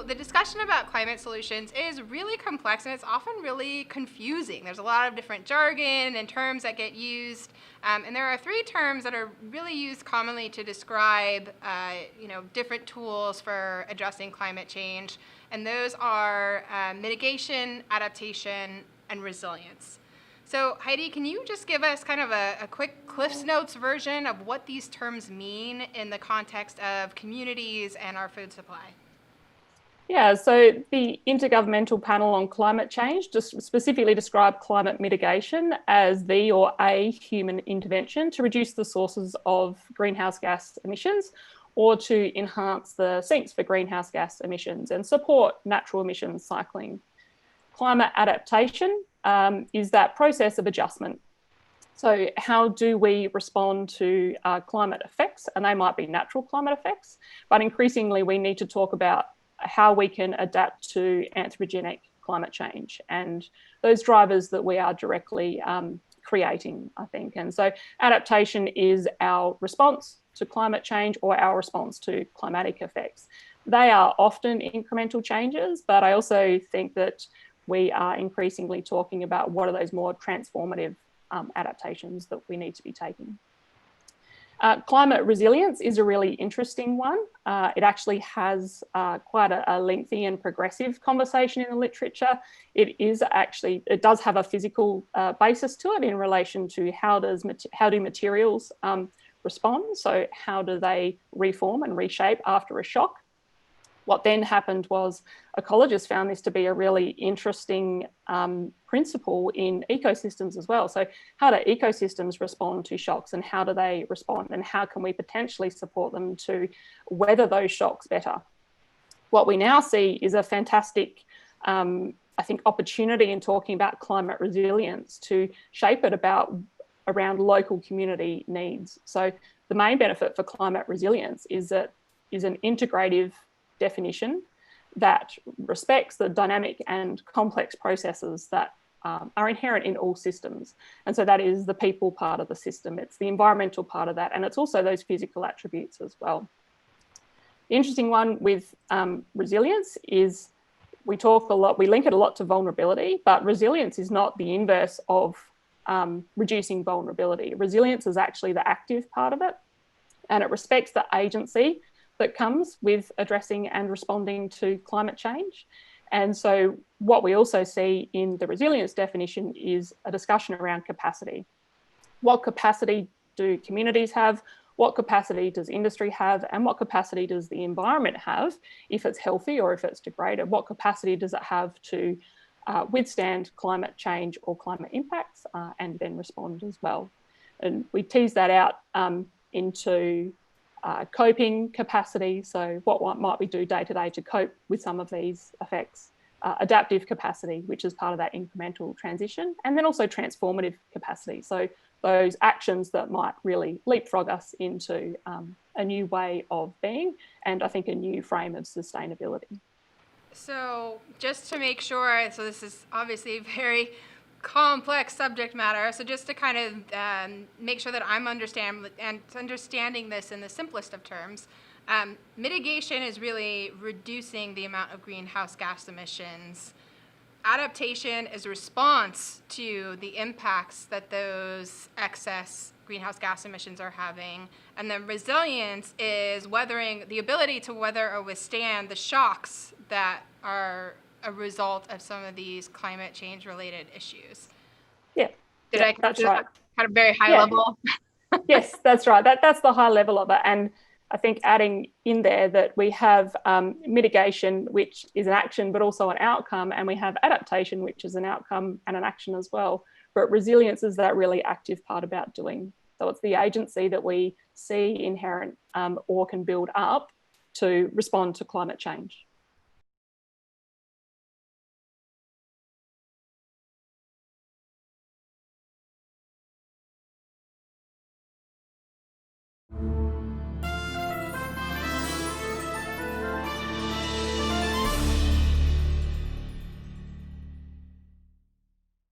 So the discussion about climate solutions is really complex and it's often really confusing. There's a lot of different jargon and terms that get used. And there are three terms that are really used commonly to describe different tools for addressing climate change. And those are mitigation, adaptation, and resilience. So Heidi, can you just give us kind of a quick Cliff's Notes version of what these terms mean in the context of communities and our food supply? Yeah, so the Intergovernmental Panel on Climate Change just specifically described climate mitigation as the or a human intervention to reduce the sources of greenhouse gas emissions or to enhance the sinks for greenhouse gas emissions and support natural emissions cycling. Climate adaptation is that process of adjustment. So how do we respond to climate effects? And they might be natural climate effects, but increasingly we need to talk about how we can adapt to anthropogenic climate change and those drivers that we are directly creating, I think. And so adaptation is our response to climate change or our response to climatic effects. They are often incremental changes, but I also think that we are increasingly talking about what are those more transformative adaptations that we need to be taking. Climate resilience is a really interesting one. It actually has quite a lengthy and progressive conversation in the literature. It does have a physical basis to it in relation to how do materials respond? So how do they reform and reshape after a shock? What then happened was ecologists found this to be a really interesting principle in ecosystems as well. So how do ecosystems respond to shocks and how do they respond and how can we potentially support them to weather those shocks better? What we now see is a fantastic, I think, opportunity in talking about climate resilience to shape it around local community needs. So the main benefit for climate resilience is an integrative definition that respects the dynamic and complex processes that are inherent in all systems. And so that is the people part of the system, it's the environmental part of that, and it's also those physical attributes as well. The interesting one with resilience is we link it a lot to vulnerability, but resilience is not the inverse of reducing vulnerability. Resilience is actually the active part of it, and it respects the agency that comes with addressing and responding to climate change. And so what we also see in the resilience definition is a discussion around capacity. What capacity do communities have? What capacity does industry have? And what capacity does the environment have if it's healthy or if it's degraded? What capacity does it have to withstand climate change or climate impacts and then respond as well? And we tease that out into coping capacity, so what might we do day to day to cope with some of these effects, adaptive capacity, which is part of that incremental transition, and then also transformative capacity, so those actions that might really leapfrog us into a new way of being and I think a new frame of sustainability. So just to make sure, so this is obviously very complex subject matter. So just to kind of make sure that I'm understanding this in the simplest of terms, mitigation is really reducing the amount of greenhouse gas emissions. Adaptation is a response to the impacts that those excess greenhouse gas emissions are having. And then resilience is the ability to weather or withstand the shocks that are a result of some of these climate change related issues. Yeah, that's right. Kind of very high level. Yes, that's right. That's the high level of it. And I think adding in there that we have mitigation, which is an action, but also an outcome. And we have adaptation, which is an outcome and an action as well. But resilience is that really active part about doing. So it's the agency that we see inherent or can build up to respond to climate change.